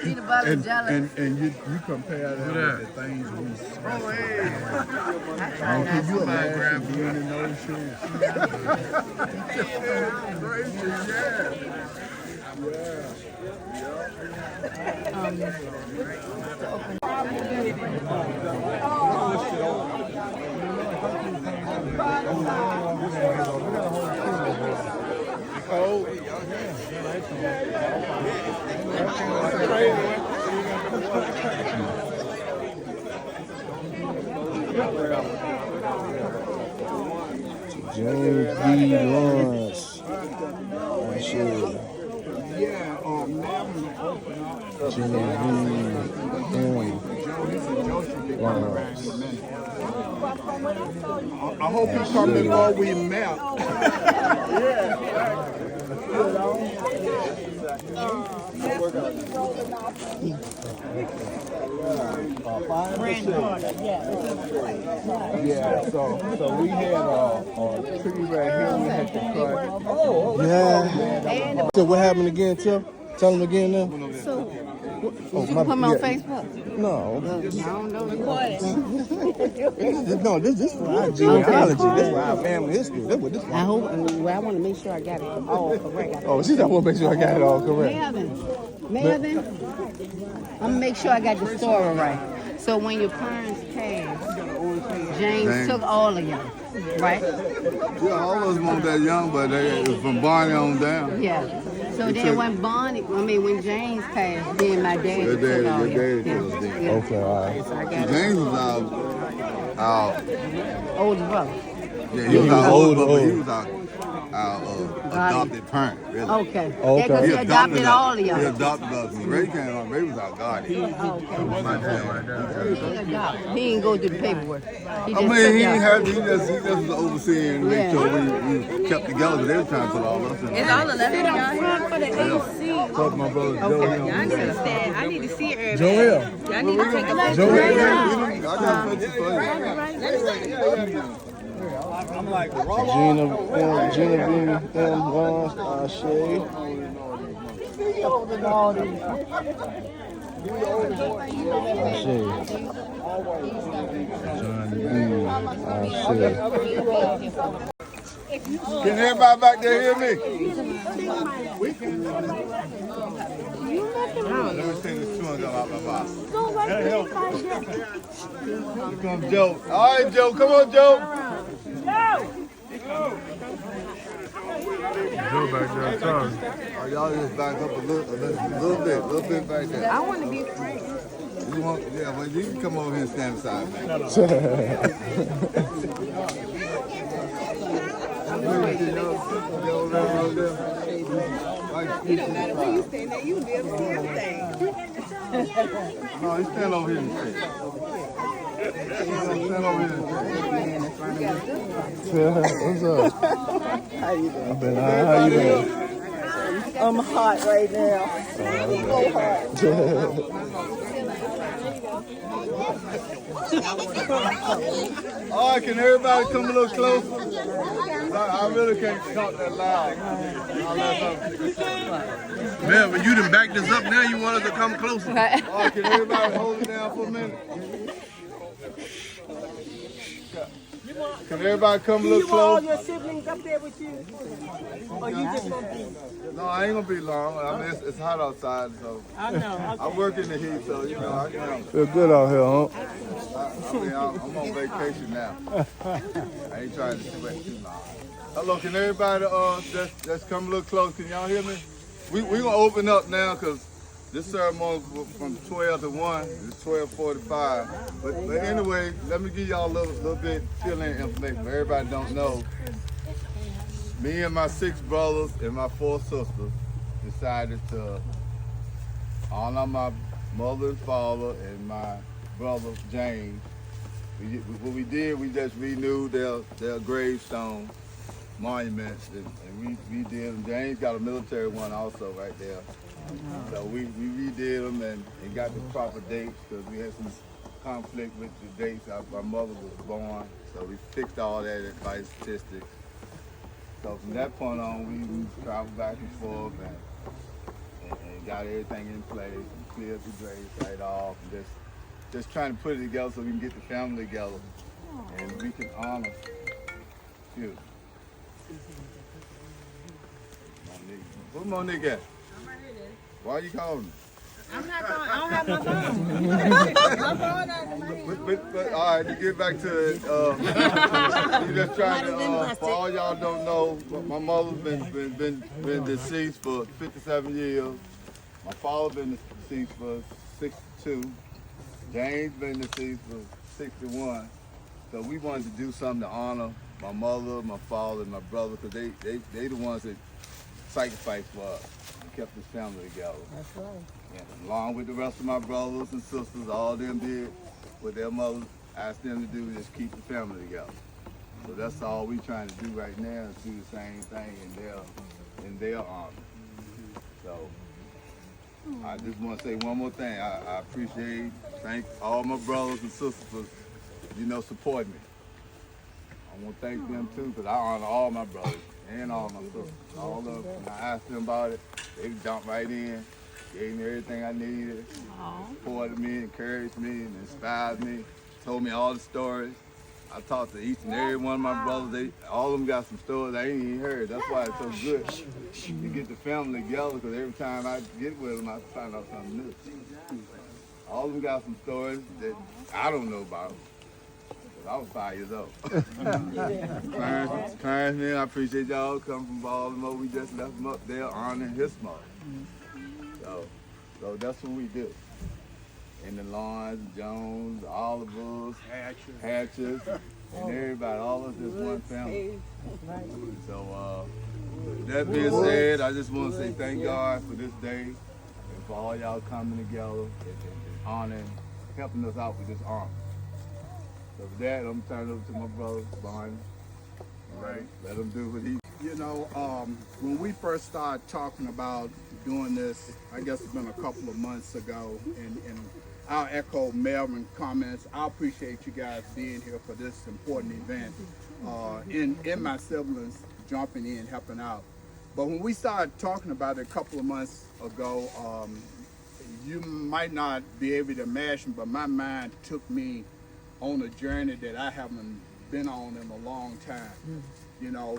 Peanut butter jelly. And you compare that with the things we smash. I try not Can you to. imagine being in those shoes? Gracious, James D. Lawrence. Oh, shit. Jimmy D. Lawrence. I hope you come before we melt. Yeah, so we had a tree right here we had to cut. Yeah. So what happened again, Tim? Tell him again now. So, Oh, you put me on Facebook? No. I don't know. No, this for our genealogy. This for our family history. That's what this for. I hope. I want to make sure I got it all correct. Oh, she said I want to make sure I got it all correct. Melvin, I'm gonna make sure I got the story right. So when your parents passed, James took all of y'all, right? Yeah, all of us weren't that young, but it was from Barney on down. Yeah. So then when James passed, then my dad took all y'all. Yeah. Okay, all right. So I got James was our older brother. yeah, he was our older, but he was our adopted parent, really. Okay. Okay. Yeah, 'cause he adopted all of He y'all. adopted us. When Ray came on, Ray was our guardian. Okay. My dad right there. He didn't go through the paperwork. He I just mean, took he y'all. ain't had to. He just was overseeing and make Yeah. sure we kept together. But every time put all of us in. It's all 11 of y'all here. For the AC. Talk to my brother Joe. Y'all need to stand. I need to see it early. Joel. Y'all need to take a picture. I got a picture for you. I'm like Gina V. Lawrence. Shay. Can everybody back there hear me? Let me take this chewing gum out my mouth. Here comes Joe. All right, Joe. Come on, Joe. Joe back there talking. Oh, y'all just back up a little bit back there. I want to be free. You want, yeah, well, you can come over here and stand beside me. It don't matter where you stand there, you will be able to see everything. No, you stand over here and sit. Stand over here and What's up? How you doing? I've been how you doing? I'm hot right now. So hot. All right, can everybody come a little closer? I really can't talk that loud. Man, but you done backed this up now. You want us to come closer? All right, can everybody hold it down for a minute? Can everybody come a Do little you want all closer? your siblings up there with you? Or you just gonna be? No, I ain't gonna be long. I mean, it's hot outside, so I know. I work in the heat, so you know I can. Feel good out here, huh? I'm on vacation now. I ain't trying to sweat too long. Hello, can everybody just come a little close? Can y'all hear me? We gonna open up now because this ceremony from 12 to 1 is 12:45. But anyway, let me give y'all a little bit filling information. For everybody don't know. Me and my 6 brothers and my 4 sisters decided to honor my mother and father and my brother James. What we did, we just renewed their gravestone monuments, and we did them. James got a military one also right there. So we redid them and got the proper dates because we had some conflict with the dates. My mother was born, so we fixed all that by statistics. So from that point on, we traveled back and forth, and got everything in place, and cleared the drapes right off, and just trying to put it together so we can get the family together, and we can honor you. Monique. Where Monique at? Why are you calling me? I'm not going. I don't have my phone. But all right, to get back to it, you just trying to, for all y'all don't know, my mother's been deceased for 57 years. My father been deceased for 62. James been deceased for 61. So we wanted to do something to honor my mother, my father, and my brother, because they the ones that sacrificed for us and kept this family together. That's right. And along with the rest of my brothers and sisters, all of them did what their mothers asked them to do, just keep the family together. So that's all we trying to do right now, is do the same thing in their honor. So I just want to say one more thing. I thank all my brothers and sisters for, supporting me. I want to thank them too, because I honor all my brothers and all my sisters. All of them. When I asked them about it, they jumped right in. Gave me everything I needed, supported me, encouraged me, and inspired me, told me all the stories. I talked to each and every one of my brothers. All of them got some stories I ain't even heard. That's why it's so good to get the family together, because every time I get with them, I find out something new. All of them got some stories that I don't know about, because I was 5 years old. Clarence, man, I appreciate y'all coming from Baltimore. We just left him up there honoring his mother. So that's what we do. In the Lawrence, Jones, Olivers, Hatches, and everybody, all of this one family. So that being said, I just want to say thank God for this day and for all y'all coming together and honoring, helping us out with this honor. So with that, I'm turning over to my brother, Barney. All right, let him do what he. When we first started talking about doing this, I guess it's been a couple of months ago, and I'll echo Melvin's comments. I appreciate you guys being here for this important event, and my siblings jumping in, helping out. But when we started talking about it a couple of months ago, you might not be able to imagine, but my mind took me on a journey that I haven't been on in a long time.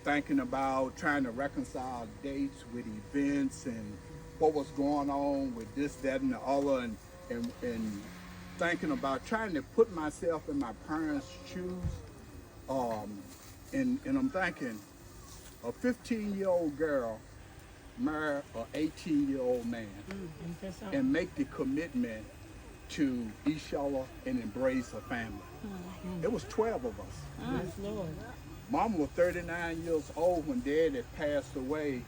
Thinking about trying to reconcile dates with events and what was going on with this, that, and the other, and thinking about trying to put myself in my parents' shoes. And I'm thinking, a 15-year-old girl marry an 18-year-old man and make the commitment to each other and embrace a family. It was 12 of us. Yes, Lord. Mama was 39 years old when Dad had passed away,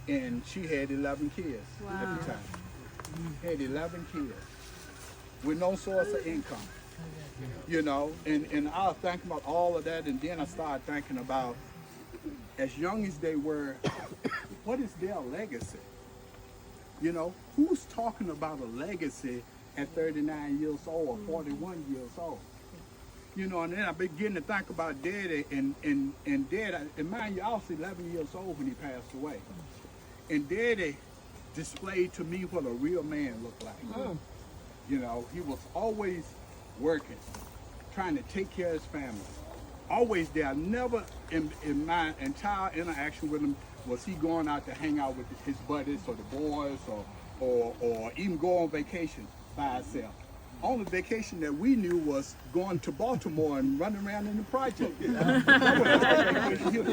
and she had 11 kids at the time. Had 11 kids with no source of income. And I was thinking about all of that, and then I started thinking about, as young as they were, what is their legacy? Who's talking about a legacy at 39 years old or 41 years old? And then I began to think about Daddy, and Dad, and mind you, I was 11 years old when he passed away. And Daddy displayed to me what a real man looked like. He was always working, trying to take care of his family. Always there. Never in my entire interaction with him was he going out to hang out with his buddies or the boys or even go on vacation by himself. Only vacation that we knew was going to Baltimore and running around in the project. He'd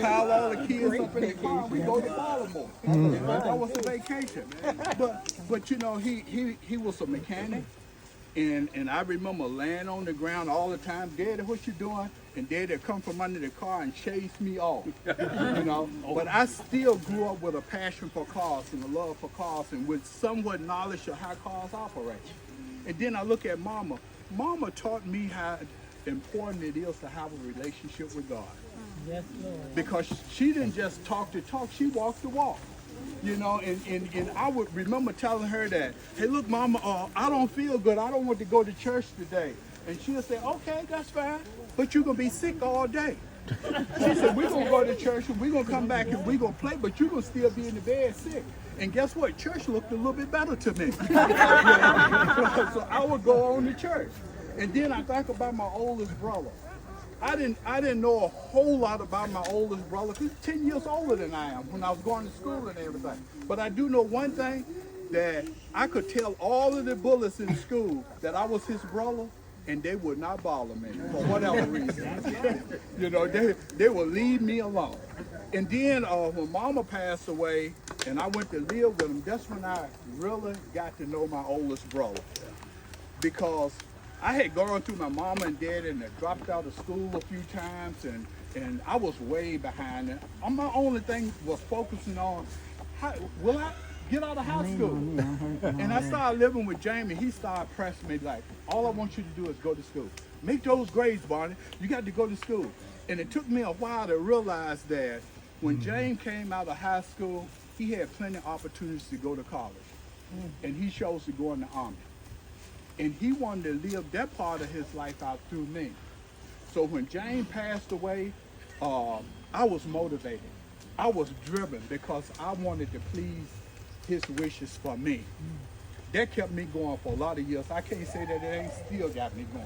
pile all the kids up in the car and we'd go to Baltimore. That was the vacation. But he was a mechanic, and I remember laying on the ground all the time, Daddy, what you doing? And Daddy'd come from under the car and chase me off. But I still grew up with a passion for cars and a love for cars and with somewhat knowledge of how cars operate. And then I look at Mama. Mama taught me how important it is to have a relationship with God. Yes, Lord. Because she didn't just talk the talk, she walked the walk. And I would remember telling her that, hey, look, Mama, I don't feel good. I don't want to go to church today. And she'll say, okay, that's fine, but you're going to be sick all day. She said, we're going to go to church and we're going to come back and we're going to play, but you're going to still be in the bed sick. And guess what? Church looked a little bit better to me. So I would go on to church. And then I think about my oldest brother. I didn't know a whole lot about my oldest brother. He's 10 years older than I am when I was going to school and everything. But I do know one thing, that I could tell all of the bullies in school that I was his brother, and they would not bother me for whatever reason. You know, they would leave me alone. And then when Mama passed away and I went to live with him, that's when I really got to know my oldest brother. Because I had gone through my mama and dad and had dropped out of school a few times, and I was way behind. And my only thing was focusing on, how will I get out of high school? And I started living with Jamie. He started pressing me like, all I want you to do is go to school. Make those grades, Barney. You got to go to school. And it took me a while to realize that when James came out of high school, he had plenty of opportunities to go to college. And he chose to go in the Army. And he wanted to live that part of his life out through me. So when James passed away, I was motivated. I was driven because I wanted to please his wishes for me. That kept me going for a lot of years. I can't say that it ain't still got me going.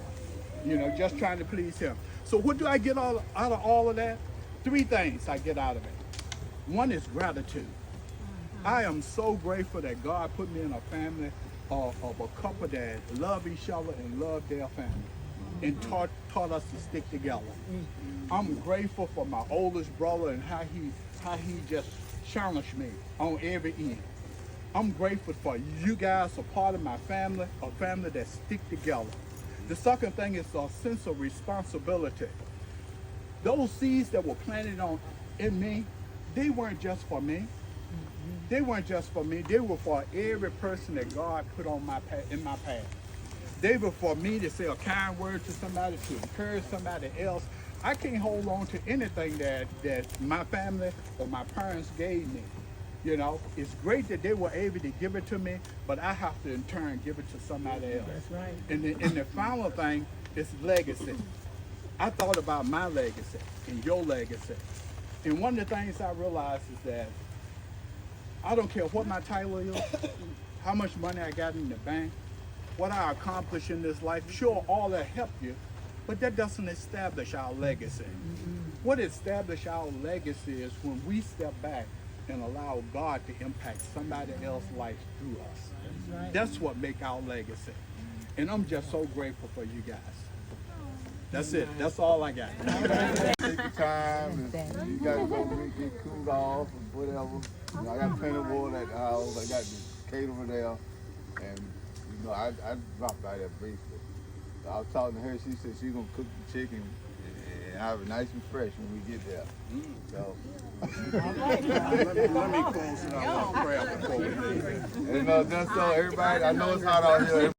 You know, just trying to please him. So what do I get out of all of that? 3 things I get out of it. One is gratitude. I am so grateful that God put me in a family of a couple that love each other and love their family and taught us to stick together. I'm grateful for my oldest brother and how he just challenged me on every end. I'm grateful for you guys, a part of my family, a family that stick together. The second thing is a sense of responsibility. Those seeds that were planted in me, they weren't just for me. They weren't just for me. They were for every person that God put on in my path. They were for me to say a kind word to somebody, to encourage somebody else. I can't hold on to anything that my family or my parents gave me. You know, it's great that they were able to give it to me, but I have to in turn give it to somebody else. That's right. And the final thing is legacy. I thought about my legacy and your legacy. And one of the things I realized is that I don't care what my title is, how much money I got in the bank, what I accomplished in this life. Sure, all that helped you, but that doesn't establish our legacy. What establishes our legacy is when we step back and allow God to impact somebody else's life through us. That's what makes our legacy. And I'm just so grateful for you guys. That's it. That's all I got. Take your time, and you gotta go get cooled off and whatever. You know, I got plenty of water at the house. I got the caterer there, and you know, I dropped by there briefly. So I was talking to her. She said she's gonna cook the chicken and have it nice and fresh when we get there. So. Let me close it out with prayer before we leave. And that's so everybody. I know it's hot out here.